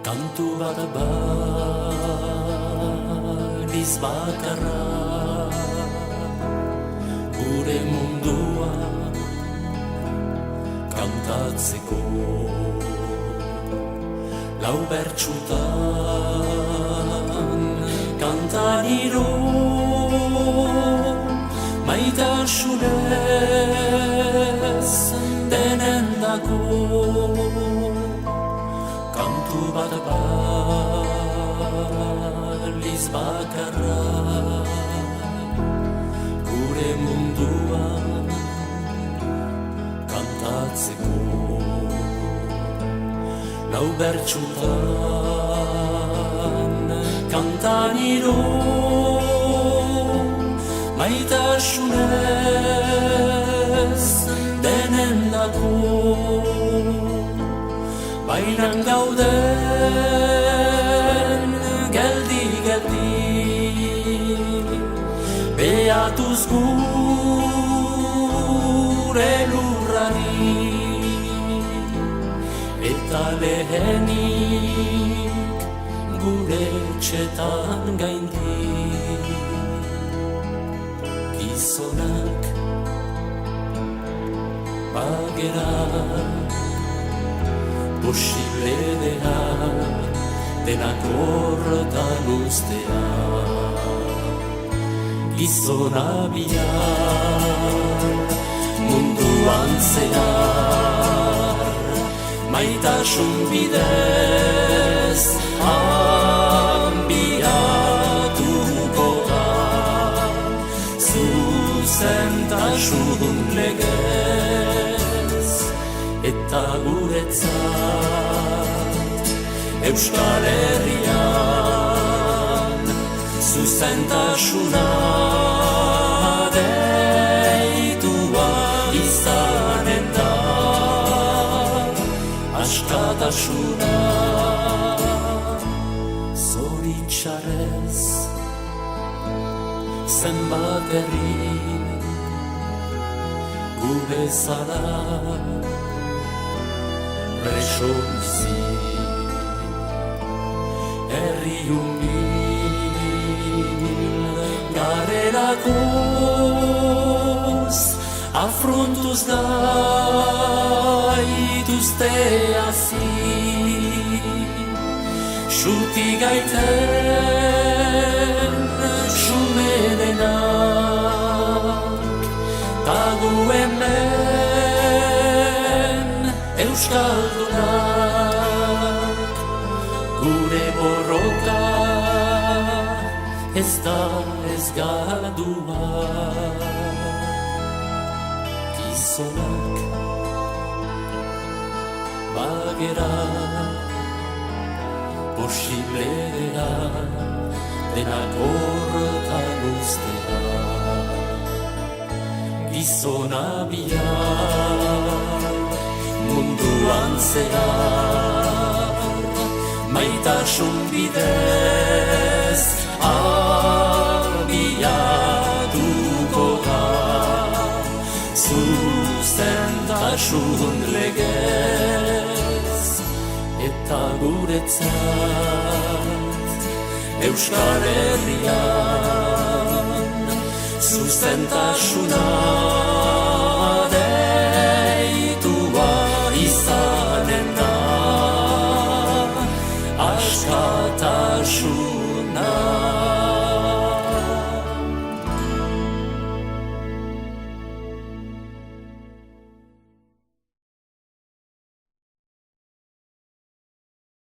Kantu bat baliz bakarra gure mundua kantatzeko lau bertsutan kantaniro maitasunez denendako kantu bat baliz bakarra gure mundua kantatzeko lau bertsutan kantaniro maitasunez denendako bainan gauden geldi-geldi behatuz gure lurrari eta lehenik gure etxetan gaindi gizonak bagera posible denak horretan ustea gizona bihar munduan zehar maitasun bidez hanbiatuko da zuzentasun legez eta guretzat Euskal Herrian zuzentasuna deitua izanen da askatasuna zoritxarrez zenbat herri gu bezala preso bizi herri humil garelakoz afrontuz gaituzte hazi xuti gaiten xumenenak tagu hemen euskaldunak gure borroka ez da ez galdua gizonak bagera posible denak horretan ustea gizona bihar munduan zehar maitasun bidez abiatuko da zuzentasun legez eta guretzat Euskal Herrian zuzentasuna